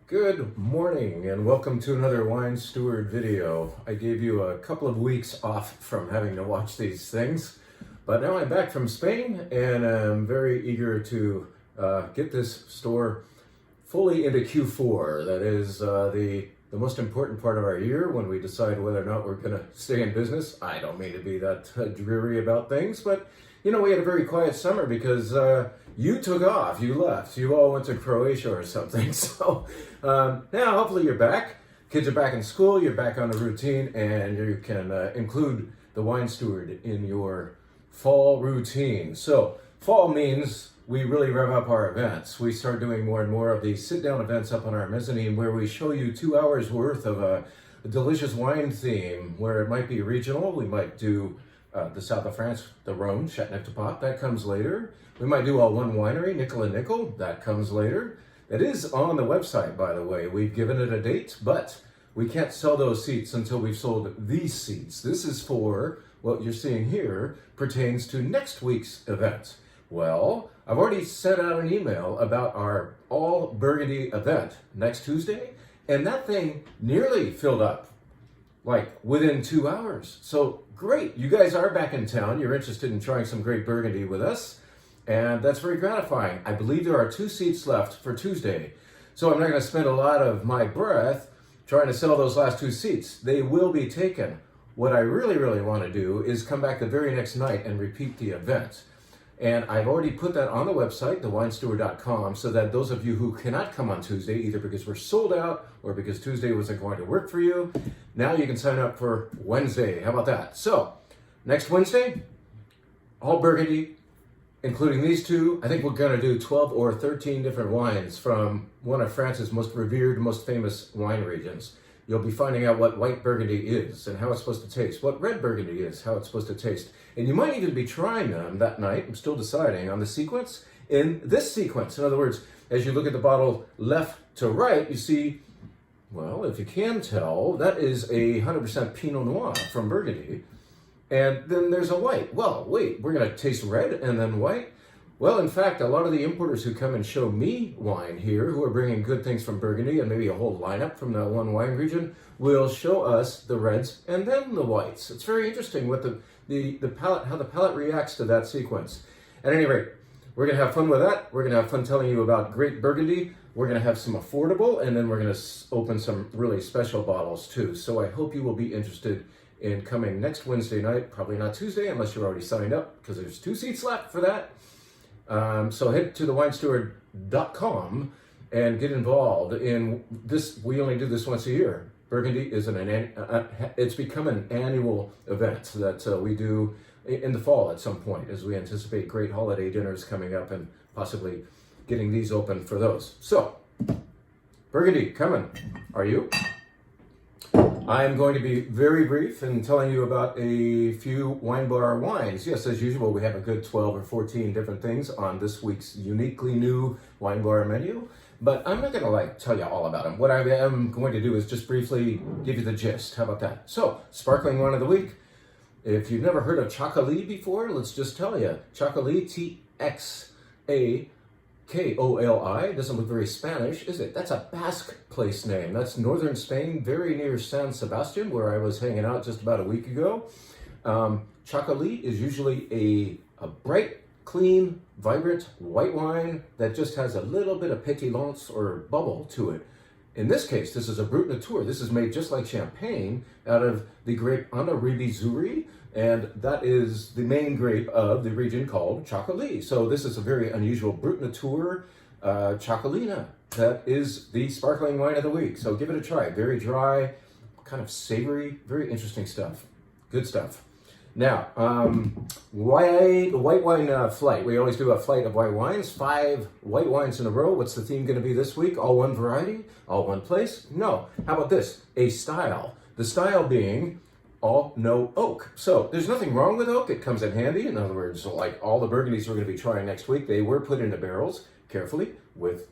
Good morning and welcome to another Wine Steward video. I gave you a couple of weeks off from having to watch these things, but now I'm back from Spain and I'm very eager to get this store fully into Q4. That is the most important part of our year when we decide whether or not we're going to stay in business. I don't mean to be that dreary about things, but you know, we had a very quiet summer because you took off, you left, you all went to Croatia or something. So now hopefully you're back. Kids are back in school, you're back on a routine, and you can include the Wine Steward in your fall routine. So fall means we really rev up our events. We start doing more and more of these sit-down events up on our mezzanine where we show you 2 hours worth of a delicious wine theme, where it might be regional. We might do the south of France, the Rhone, Châteauneuf-du-Pape, that comes later. We might do all one winery, Nickel and Nickel, that comes later. It is on the website, by the way. We've given it a date, but we can't sell those seats until we've sold these seats. This is for what you're seeing here pertains to next week's event. Well, I've already sent out an email about our all Burgundy event next Tuesday, and that thing nearly filled up, like within 2 hours. So great, you guys are back in town. You're interested in trying some great Burgundy with us, and that's very gratifying. I believe there are 2 seats left for Tuesday, so I'm not going to spend a lot of my breath trying to sell those last 2 seats. They will be taken. What I really want to do is come back the very next night and repeat the event. And I've already put that on the website, thewinesteward.com, so that those of you who cannot come on Tuesday, either because we're sold out or because Tuesday wasn't going to work for you, now you can sign up for Wednesday. How about that? So, next Wednesday, all Burgundy, including these 2. I think we're going to do 12 or 13 different wines from one of France's most revered, most famous wine regions. You'll be finding out what white Burgundy is and how it's supposed to taste, what red Burgundy is, how it's supposed to taste. And you might even be trying them that night, I'm still deciding, on the sequence, in this sequence. In other words, as you look at the bottle left to right, you see, well, if you can tell, that is a 100% Pinot Noir from Burgundy. And then there's a white. Well, wait, we're going to taste red and then white? Well, in fact, a lot of the importers who come and show me wine here, who are bringing good things from Burgundy and maybe a whole lineup from that one wine region, will show us the reds and then the whites. It's very interesting what the palate, how the palate reacts to that sequence. At any rate, we're going to have fun with that. We're going to have fun telling you about great Burgundy. We're going to have some affordable, and then we're going to open some really special bottles too. So I hope you will be interested in coming next Wednesday night, probably not Tuesday unless you're already signed up, because there's 2 seats left for that. So head to thewinesteward.com and get involved in this. We only do this once a year. Burgundy is it's become an annual event that we do in the fall at some point, as we anticipate great holiday dinners coming up and possibly getting these open for those. So, Burgundy coming. Are you? I'm going to be very brief in telling you about a few WineBar wines. Yes, as usual, we have a good 12 or 14 different things on this week's uniquely new WineBar menu, but I'm not going to tell you all about them. What I am going to do is just briefly give you the gist. How about that? So, sparkling wine of the week. If you've never heard of Txakoli before, let's just tell you. Txakoli, T-X-A-K-O-L-I, doesn't look very Spanish, is it? That's a Basque place name. That's northern Spain, very near San Sebastian, where I was hanging out just about a week ago. Txakoli is usually a bright, clean, vibrant white wine that just has a little bit of pétillance or bubble to it. In this case, this is a Brut Nature. This is made just like champagne out of the grape Anna-Ribizuri, and that is the main grape of the region called Txakoli. So this is a very unusual Brut Nature Txakolina. That is the sparkling wine of the week. So give it a try. Very dry, kind of savory, very interesting stuff. Good stuff. Now, white wine flight. We always do a flight of white wines, 5 white wines in a row. What's the theme going to be this week? All one variety? All one place? No. How about this? A style. The style being all no oak. So there's nothing wrong with oak. It comes in handy. In other words, like all the Burgundies we're going to be trying next week, they were put into barrels carefully with,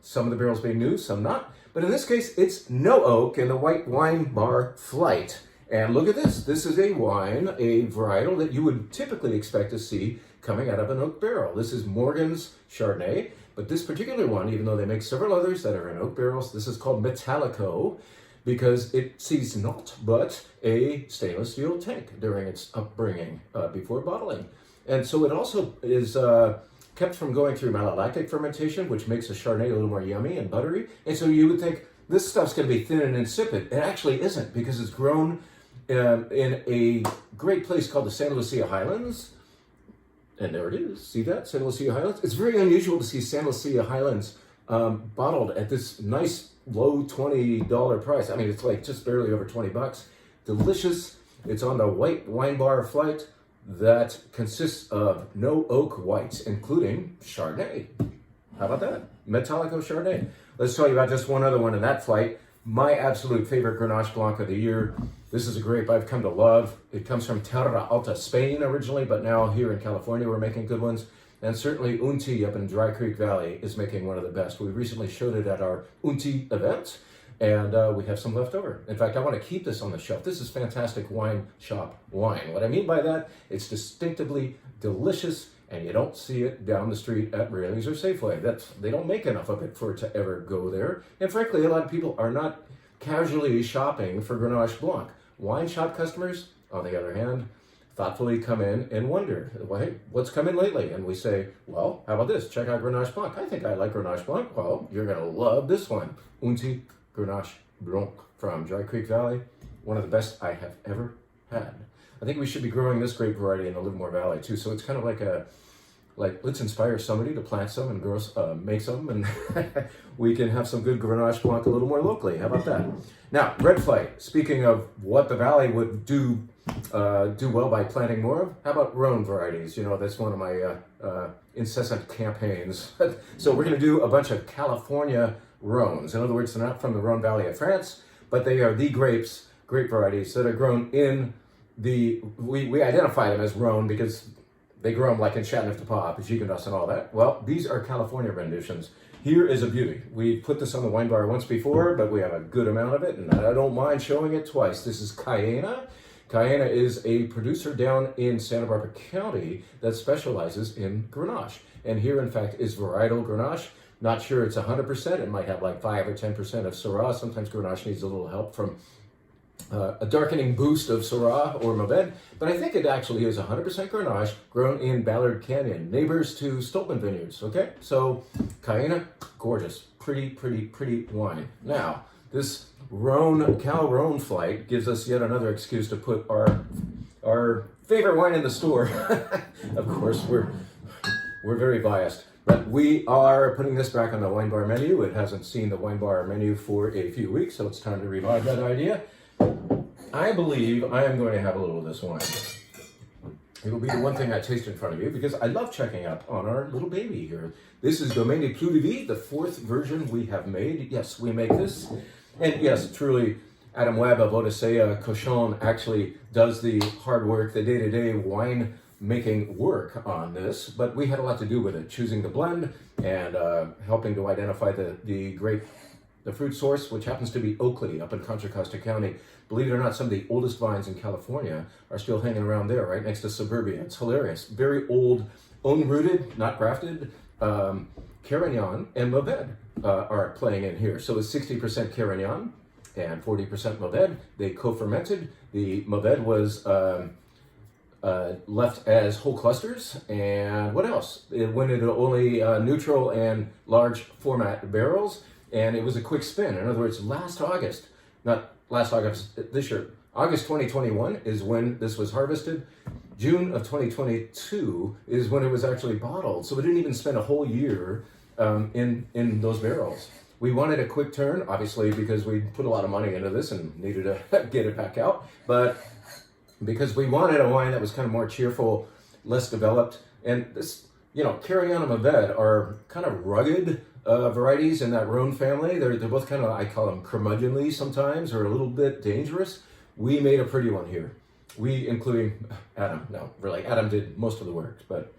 some of the barrels being new, some not. But in this case, it's no oak in the white WineBar flight. And look at this. This is a wine, a varietal that you would typically expect to see coming out of an oak barrel. This is Morgan's Chardonnay. But this particular one, even though they make several others that are in oak barrels, this is called Metallico because it sees naught but a stainless steel tank during its upbringing before bottling. And so it also is kept from going through malolactic fermentation, which makes a Chardonnay a little more yummy and buttery. And so you would think this stuff's going to be thin and insipid. It actually isn't, because it's grown in a great place called the Santa Lucia Highlands. And there it is. See that? Santa Lucia Highlands. It's very unusual to see Santa Lucia Highlands bottled at this nice low $20 price. I mean, it's like just barely over 20 bucks. Delicious. It's on the white WineBar flight that consists of no oak whites, including Chardonnay. How about that? Metallico Chardonnay. Let's tell you about just one other one in that flight. My absolute favorite Grenache Blanc of the year. This is a grape I've come to love. It comes from Terra Alta, Spain originally, but now here in California we're making good ones. And certainly Unti up in Dry Creek Valley is making one of the best. We recently showed it at our Unti event, and we have some left over. In fact, I want to keep this on the shelf. This is fantastic wine shop wine. What I mean by that, it's distinctively delicious, and you don't see it down the street at Raley's or Safeway. They don't make enough of it for it to ever go there. And frankly, a lot of people are not casually shopping for Grenache Blanc. Wine shop customers, on the other hand, thoughtfully come in and wonder, well, hey, what's come in lately? And we say, well, how about this? Check out Grenache Blanc. I think I like Grenache Blanc. Well, you're going to love this one. Unti Grenache Blanc from Dry Creek Valley. One of the best I have ever had. I think we should be growing this grape variety in the Livermore Valley too. So it's kind of like let's inspire somebody to plant some and grow, make some, and we can have some good Grenache Blanc a little more locally. How about that? Now, red flight. Speaking of what the valley would do well by planting more of, how about Rhone varieties? You know, that's one of my incessant campaigns. So we're going to do a bunch of California Rhones. In other words, they're not from the Rhone Valley of France, but they are the grape varieties that are grown in we identify them as Rhone because they grow them like in Châteauneuf-du-Pape, Gigondas and all that. Well, these are California renditions. Here is a beauty. We put this on the WineBar once before, but we have a good amount of it, and I don't mind showing it twice. This is Cayena. Cayena is a producer down in Santa Barbara County that specializes in Grenache. And here, in fact, is varietal Grenache. Not sure it's 100%. It might have like 5 or 10% of Syrah. Sometimes Grenache needs a little help from a darkening boost of Syrah or Mourvèdre, but I think it actually is 100% Grenache grown in Ballard Canyon, neighbors to Stoltman Vineyards, okay? So, Cayena, gorgeous, pretty wine. Now, this Cal Rhone flight gives us yet another excuse to put our favorite wine in the store. Of course, we're very biased, but we are putting this back on the WineBar menu. It hasn't seen the WineBar menu for a few weeks, so it's time to revive that idea. I believe I am going to have a little of this wine. It will be the one thing I taste in front of you because I love checking up on our little baby here. This is Domaine des Clous de Vie, the 4th version we have made. Yes, we make this. And yes, truly, Adam Webb of Odisea Cochon actually does the hard work, the day-to-day wine making work on this, but we had a lot to do with it, choosing the blend and helping to identify the grape, the fruit source, which happens to be Oakley up in Contra Costa County. Believe it or not, some of the oldest vines in California are still hanging around there, right next to suburbia. It's hilarious. Very old, own-rooted, not grafted, Carignan and Mourvèdre are playing in here. So it's 60% Carignan and 40% Mourvèdre. They co-fermented. The Mourvèdre was left as whole clusters. And what else? It went into only neutral and large format barrels. And it was a quick spin. In other words, this year, August 2021 is when this was harvested. June of 2022 is when it was actually bottled. So we didn't even spend a whole year in those barrels. We wanted a quick turn, obviously, because we put a lot of money into this and needed to get it back out. But because we wanted a wine that was kind of more cheerful, less developed. And this, Carignan and Mourvèdre are kind of rugged varieties in that Rhone family. They're both kind of, I call them curmudgeonly sometimes, or a little bit dangerous. We made a pretty one here. We, including Adam. No, really, Adam did most of the work, but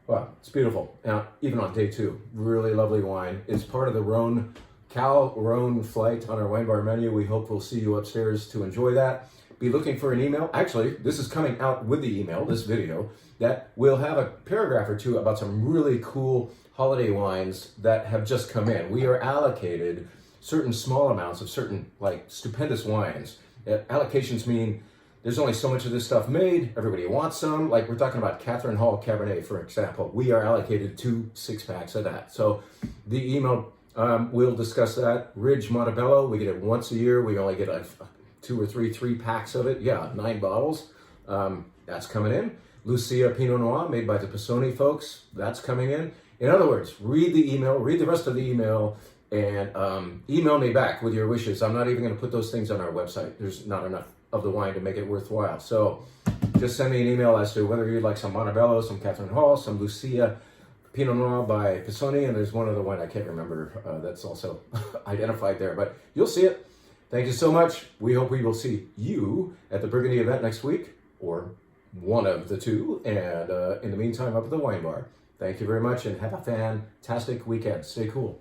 wow, it's beautiful. Now, even on day 2, really lovely wine. It's part of the Cal Rhone flight on our WineBar menu. We hope we'll see you upstairs to enjoy that. be looking for an email. Actually, this is coming out with the email, this video, that will have a paragraph or two about some really cool holiday wines that have just come in. We are allocated certain small amounts of certain like stupendous wines. Allocations mean there's only so much of this stuff made. Everybody wants some. Like we're talking about Catherine Hall Cabernet, for example. We are allocated 2 6-packs of that. So the email we'll discuss that. Ridge Montebello, we get it once a year. We only get 2 or 3 packs of it. Yeah, 9 bottles. That's coming in. Lucia Pinot Noir, made by the Pisoni folks. That's coming in. In other words, read the email, read the rest of the email, and email me back with your wishes. I'm not even going to put those things on our website. There's not enough of the wine to make it worthwhile. So just send me an email as to whether you'd like some Montebello, some Catherine Hall, some Lucia Pinot Noir by Pisoni, and there's one other wine I can't remember that's also identified there, but you'll see it. Thank you so much. We hope we will see you at the Burgundy event next week, or one of the two, and in the meantime, up at the wine bar. Thank you very much, and have a fantastic weekend. Stay cool.